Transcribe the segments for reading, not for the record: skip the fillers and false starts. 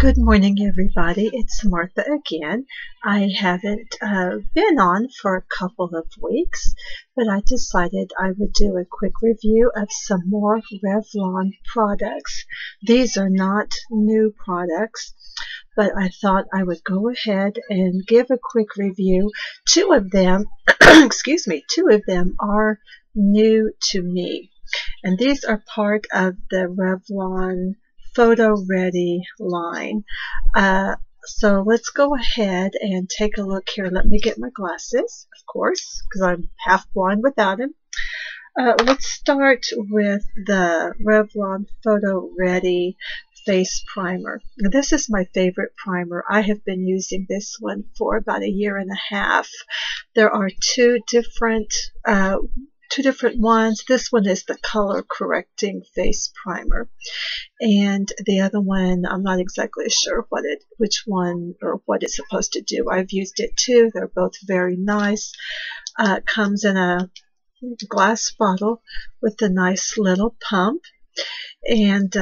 Good morning, everybody. It's Martha again. I haven't been on for a couple of weeks, but I decided I would do a quick review of some more Revlon products. These are not new products, but I thought I would go ahead and give a quick review. Two of them, excuse me, two of them are new to me, and these are part of the Revlon Photo Ready line. So let's go ahead and take a look here. Let me get my glasses, of course, because I'm half blind without them. Let's start with the Revlon Photo Ready Face Primer. Now, this is my favorite primer. I have been using this one for about a year and a half. There are two different ones. This one is the color correcting face primer, and the other one I'm not exactly sure which one or what it's supposed to do. I've used it too. They're both very nice. It comes in a glass bottle with a nice little pump, and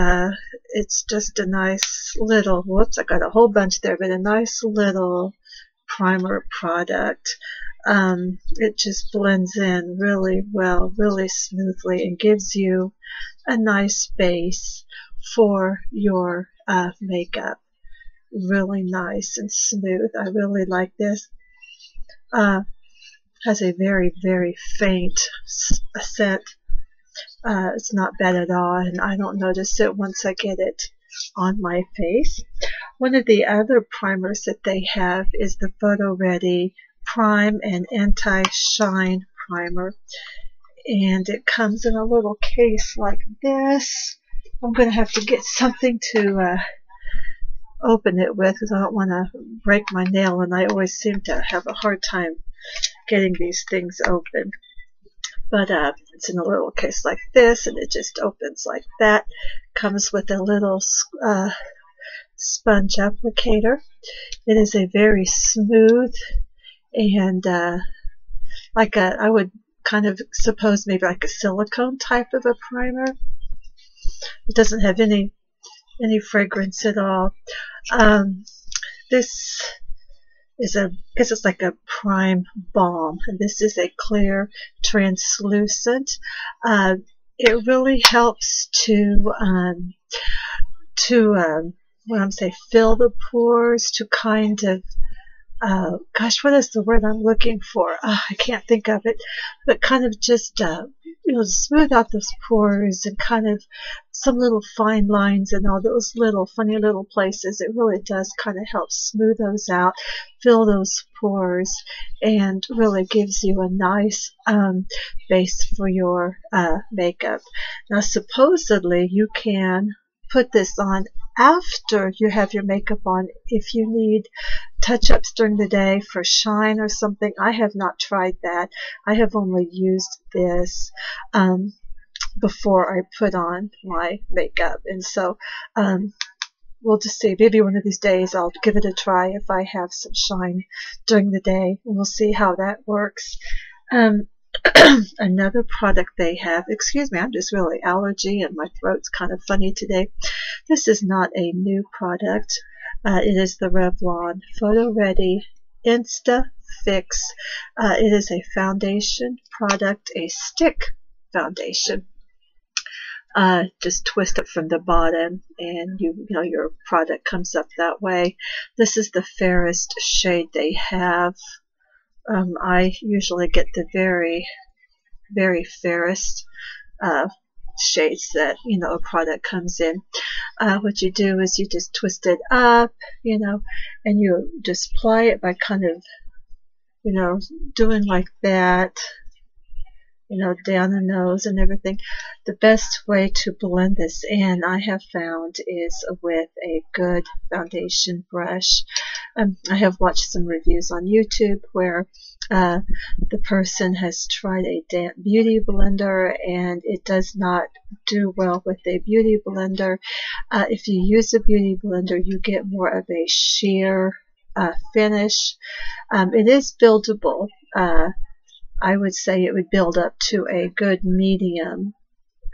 it's just a nice little, whoops, I got a whole bunch there, but a nice little primer product. It just blends in really well, really smoothly, and gives you a nice base for your makeup. Really nice and smooth. I really like this. Has a very, very faint scent. It's not bad at all, and I don't notice it once I get it on my face. One of the other primers that they have is the Photo Ready Prime and Anti-Shine Primer, and it comes in a little case like this. I'm going to have to get something to open it with because I don't want to break my nail, and I always seem to have a hard time getting these things open. But it's in a little case like this, and it just opens like that. Comes with a little sponge applicator. It is a very smooth and I would kind of suppose maybe like a silicone type of a primer. It doesn't have any fragrance at all. This is I guess it's like a prime balm, and this is a clear translucent. It really helps to fill the pores, to kind of gosh, what is the word I'm looking for? I can't think of it, but kind of just smooth out those pores and kind of some little fine lines and all those little funny little places. It really does kind of help smooth those out, fill those pores, and really gives you a nice base for your makeup. Now, supposedly you can put this on after you have your makeup on if you need touch-ups during the day for shine or something. I have not tried that. I have only used this before I put on my makeup, and so we'll just see. Maybe one of these days I'll give it a try if I have some shine during the day. We'll see how that works. Another product they have, excuse me, I'm just really allergy and my throat's kind of funny today. This is not a new product. It is the Revlon Photo Ready Insta Fix. It is a foundation product, a stick foundation. Just twist it from the bottom, and your product comes up that way. This is the fairest shade they have. I usually get the very, very fairest shades that a product comes in. What you do is you just twist it up, and you just apply it by kind of doing like that, down the nose and everything. The best way to blend this in, I have found, is with a good foundation brush. I have watched some reviews on YouTube where the person has tried a damp beauty blender, and it does not do well with a beauty blender. If you use a beauty blender, you get more of a sheer finish. It is buildable. I would say it would build up to a good medium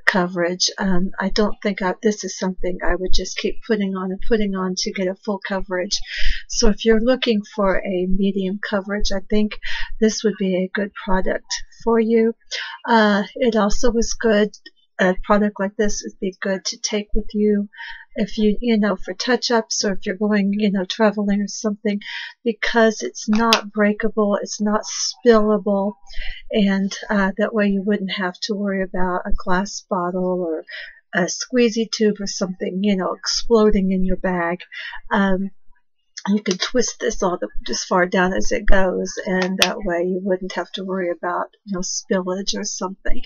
coverage. I don't think this is something I would just keep putting on and putting on to get a full coverage. So if you're looking for a medium coverage, I think this would be a good product for you. It also is good. A product like this would be good to take with you if you know, for touch-ups, or if you're going, traveling or something, because it's not breakable, it's not spillable, and that way you wouldn't have to worry about a glass bottle or a squeezy tube or something, exploding in your bag. You can twist this all as far down as it goes, and that way you wouldn't have to worry about spillage or something.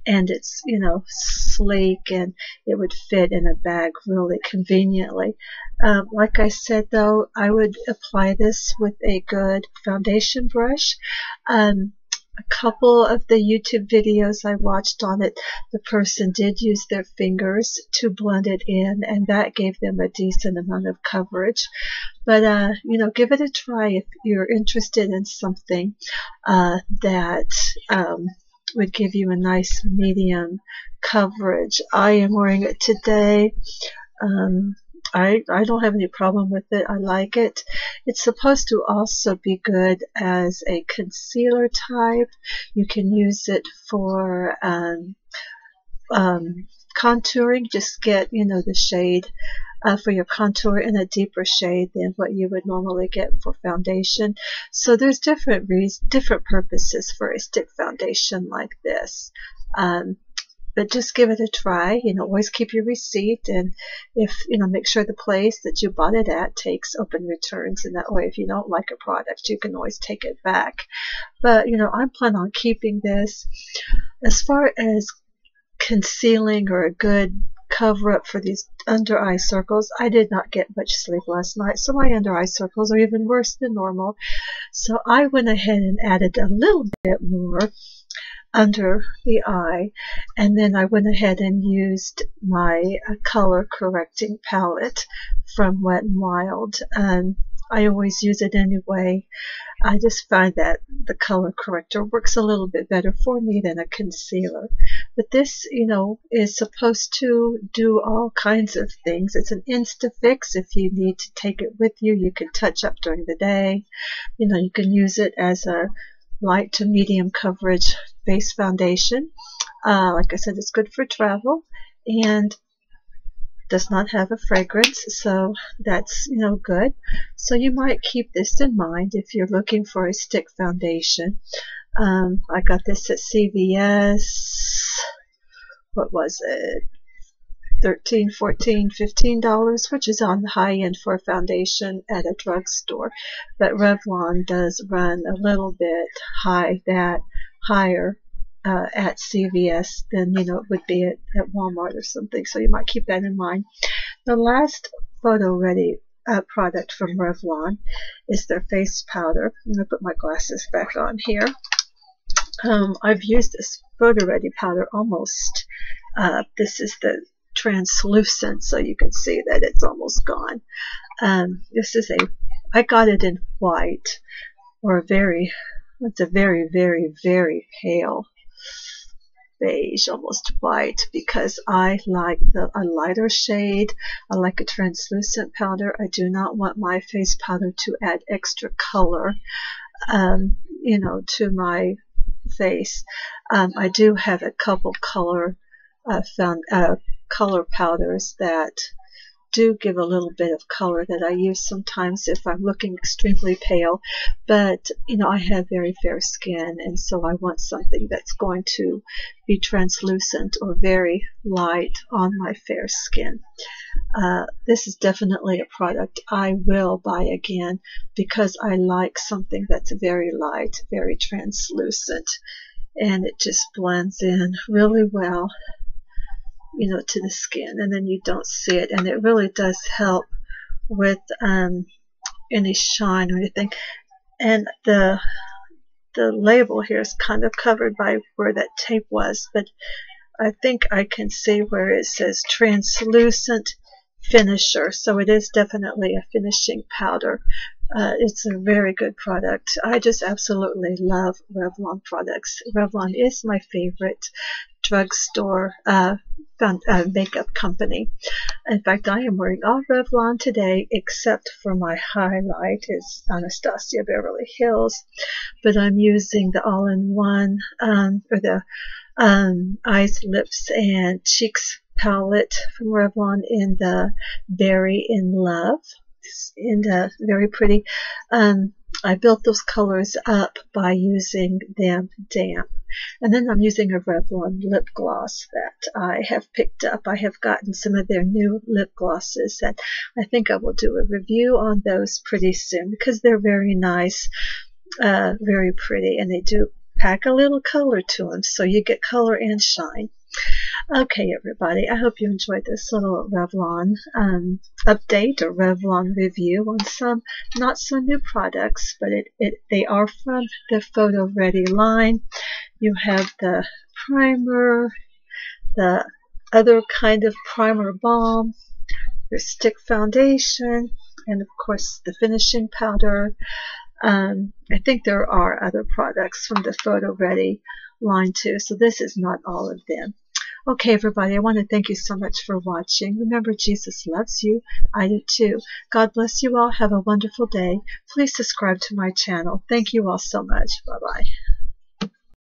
And it's sleek, and it would fit in a bag really conveniently. Like I said, though, I would apply this with a good foundation brush. A couple of the YouTube videos I watched on it, the person did use their fingers to blend it in, and that gave them a decent amount of coverage. But, give it a try if you're interested in something that would give you a nice medium coverage. I am wearing it today. I don't have any problem with it. I like it. It's supposed to also be good as a concealer type. You can use it for contouring. Just get, the shade for your contour in a deeper shade than what you would normally get for foundation. So there's different purposes for a stick foundation like this. But just give it a try. Always keep your receipt, and if make sure the place that you bought it at takes open returns, and that way if you don't like a product, you can always take it back. But I'm planning on keeping this. As far as concealing or a good cover up for these under eye circles, I did not get much sleep last night, so my under eye circles are even worse than normal. So I went ahead and added a little bit more under the eye, and then I went ahead and used my color correcting palette from Wet n Wild. I always use it anyway. I just find that the color corrector works a little bit better for me than a concealer. But this, is supposed to do all kinds of things. It's an Insta-Fix. If you need to take it with you, you can touch up during the day. You can use it as a light to medium coverage base foundation. Like I said, it's good for travel and does not have a fragrance, so that's good. So you might keep this in mind if you're looking for a stick foundation. I got this at CVS. What was it? $13, $14, $15, which is on the high end for a foundation at a drugstore. But Revlon does run a little bit higher at CVS than it would be at Walmart or something. So you might keep that in mind. The last photo ready product from Revlon is their face powder. I'm going to put my glasses back on here. I've used this photo ready powder almost. This is the translucent, so you can see that it's almost gone. I got it in white, or it's a very, very, very pale beige, almost white, because I like a lighter shade. I like a translucent powder. I do not want my face powder to add extra color, to my face. I do have a couple color powders that do give a little bit of color that I use sometimes if I'm looking extremely pale, but I have very fair skin, and so I want something that's going to be translucent or very light on my fair skin. This is definitely a product I will buy again because I like something that's very light, very translucent, and it just blends in really well to the skin, and then you don't see it, and it really does help with any shine or anything. And the label here is kind of covered by where that tape was, but I think I can see where it says translucent finisher, so it is definitely a finishing powder. It's a very good product. I just absolutely love Revlon products. Revlon is my favorite drugstore makeup company. In fact, I am wearing all Revlon today except for my highlight. It's Anastasia Beverly Hills, but I'm using the all-in-one or the eyes, lips, and cheeks palette from Revlon in the Berry in Love. And very pretty. I built those colors up by using them damp. And then I'm using a Revlon lip gloss that I have picked up. I have gotten some of their new lip glosses that I think I will do a review on those pretty soon because they're very nice, very pretty, and they do pack a little color to them, so you get color and shine. Okay, everybody, I hope you enjoyed this little Revlon update or Revlon review on some not so new products, but they are from the Photo Ready line. You have the primer, the other kind of primer balm, your stick foundation, and of course the finishing powder. I think there are other products from the Photo Ready line too, so this is not all of them. Okay, everybody, I want to thank you so much for watching. Remember, Jesus loves you. I do too. God bless you all. Have a wonderful day. Please subscribe to my channel. Thank you all so much. Bye-bye.